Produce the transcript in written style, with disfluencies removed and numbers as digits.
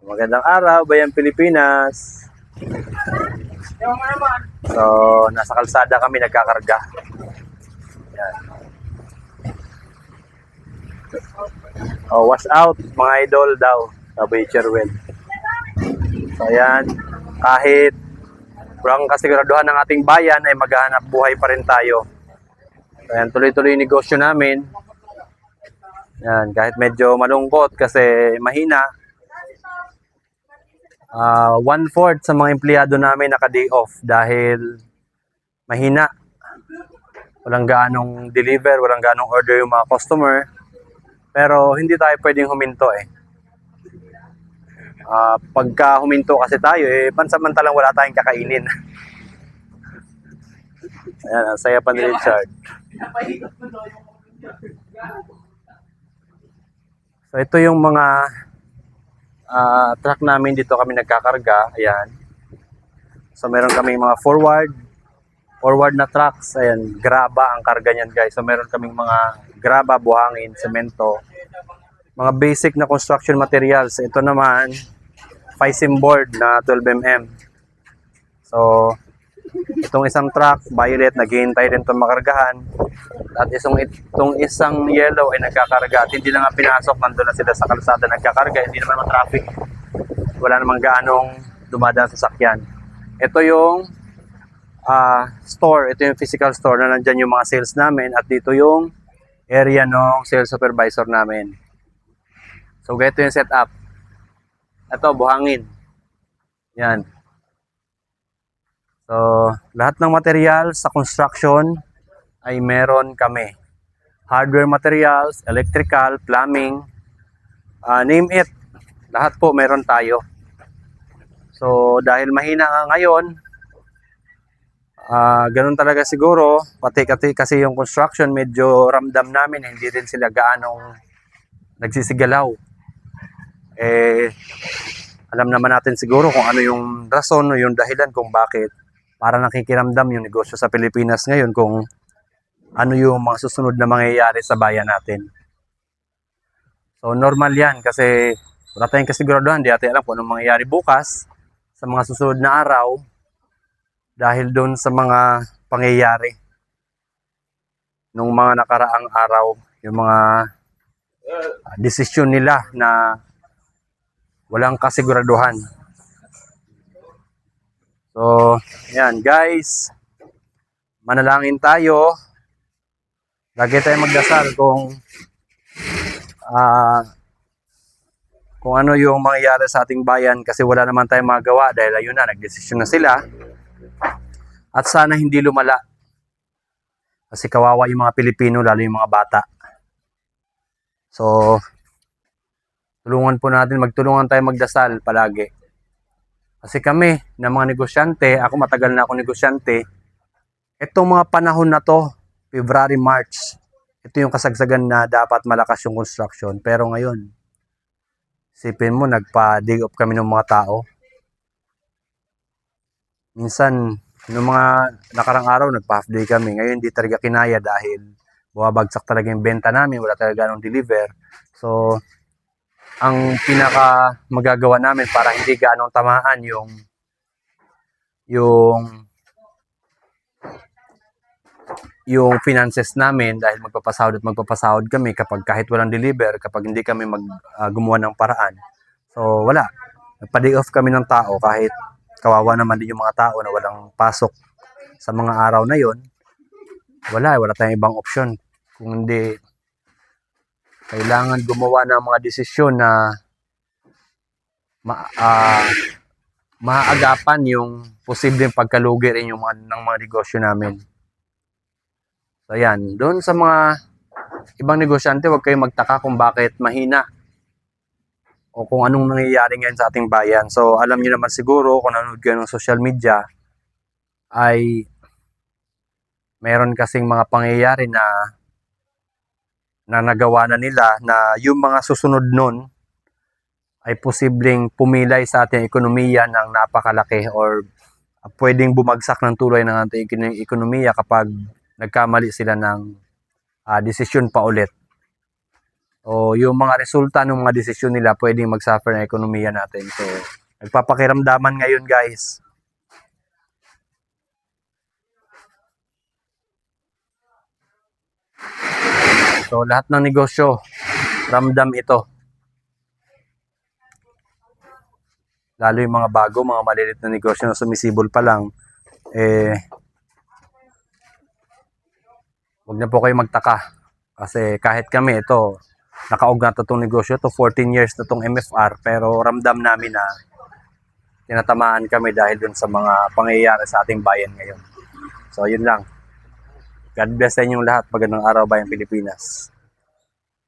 Magandang araw, Bayang Pilipinas. So, nasa kalsada kami nagkakarga. Yan. Oh, wash out, mga idol daw, sabi Cherwell. So, ayan, kahit walang kasiguraduhan ng ating bayan ay maghahanap buhay pa rin tayo. So, ayan, tuloy-tuloy yung negosyo namin. Yan, kahit medyo malungkot kasi mahina. 1/4 sa mga empleyado namin naka-day off dahil mahina. Walang gaanong deliver, walang gaanong order yung mga customer. Pero hindi tayo pwedeng huminto eh. Pagka huminto kasi tayo eh, pansamantalang wala tayong kakainin. Ayan, ang saya pa ni Richard. So ito yung mga truck namin, dito kami nagkakarga. Ayan. So meron kaming mga forward na trucks. Ayan, graba ang karga niyan guys. So meron kaming mga graba, buhangin, semento, mga basic na construction materials. Ito naman, Fisim board na 12mm. So itong isang truck, violet, naghihintay rin itong makargahan. At itong isang yellow ay nagkakarga. At hindi na nga pinasok, nandun na sila sa kalsada nagkakarga. Hindi naman traffic. Wala namang gaanong dumadaan sa sakyan. Ito yung store. Ito yung physical store na nandyan yung mga sales namin. At dito yung area ng sales supervisor namin. So ganito yung setup. Ito, buhangin. Yan. So, lahat ng material sa construction ay meron kami. Hardware materials, electrical, plumbing, name it. Lahat po meron tayo. So, dahil mahina nga ngayon, ganun talaga siguro, pati kasi yung construction, medyo ramdam namin, hindi rin sila gaanong nagsisigalaw. Alam naman natin siguro kung ano yung rason o yung dahilan kung bakit para nakikiramdam yung negosyo sa Pilipinas ngayon, kung ano yung mga susunod na mangyayari sa bayan natin. So normal yan kasi wala tayong kasiguraduhan, di natin alam kung anong mangyayari bukas sa mga susunod na araw dahil doon sa mga pangyayari nung mga nakaraang araw, yung mga desisyon nila na walang kasiguraduhan. So, yan guys, manalangin tayo. Lagi tayo magdasal kung ano yung mangyayari sa ating bayan kasi wala naman tayong magawa dahil ayun na, nagdesisyon na sila. At sana hindi lumala. Kasi kawawa yung mga Pilipino, lalo yung mga bata. So, magtulungan tayo magdasal palagi. Kasi kami, na mga negosyante, ako matagal na ako negosyante, itong mga panahon na to, February, March, ito yung kasagsagan na dapat malakas yung construction. Pero ngayon, isipin mo, nagpa-dig up kami ng mga tao. Minsan, noong mga nakarang araw, nagpa-half day kami. Ngayon, hindi talaga kinaya dahil bumabagsak talaga yung benta namin, wala talaga ganong deliver. So, ang pinaka magagawa namin para hindi ganong tamaan yung finances namin, dahil magpapasahod kami kapag kahit walang deliver, kapag hindi kami gumawa ng paraan. So wala, nagpa-day off kami ng tao kahit kawawa naman din yung mga tao na walang pasok sa mga araw na yon. Wala tayong ibang option kung hindi kailangan gumawa ng mga desisyon na maaagapan yung posibleng pagkalugi rin ng mga negosyo namin. So yan, doon sa mga ibang negosyante, huwag kayong magtaka kung bakit mahina o kung anong nangyayari ngayon sa ating bayan. So alam niyo naman siguro kung nanonood kayo ng social media ay meron kasing mga pangyayari na nagawa na nila na yung mga susunod nun ay posibleng pumilay sa ating ekonomiya ng napakalaki or pwedeng bumagsak ng tulay ng ating ekonomiya kapag nagkamali sila ng desisyon pa ulit. o yung mga resulta ng mga desisyon nila pwedeng mag-suffer ng ekonomiya natin. So, nagpapakiramdaman ngayon guys. So, lahat ng negosyo, ramdam ito. Lalo yung mga bago, mga maliliit na negosyo na sumisibol pa lang, huwag na po kayo magtaka. Kasi kahit kami, ito, nakaugnat na itong negosyo, to 14 years na itong MFR, pero ramdam namin na tinatamaan kami dahil dun sa mga pangyayari sa ating bayan ngayon. So, yun lang. God bless sa inyong lahat. Magandang araw, Bayang Pilipinas.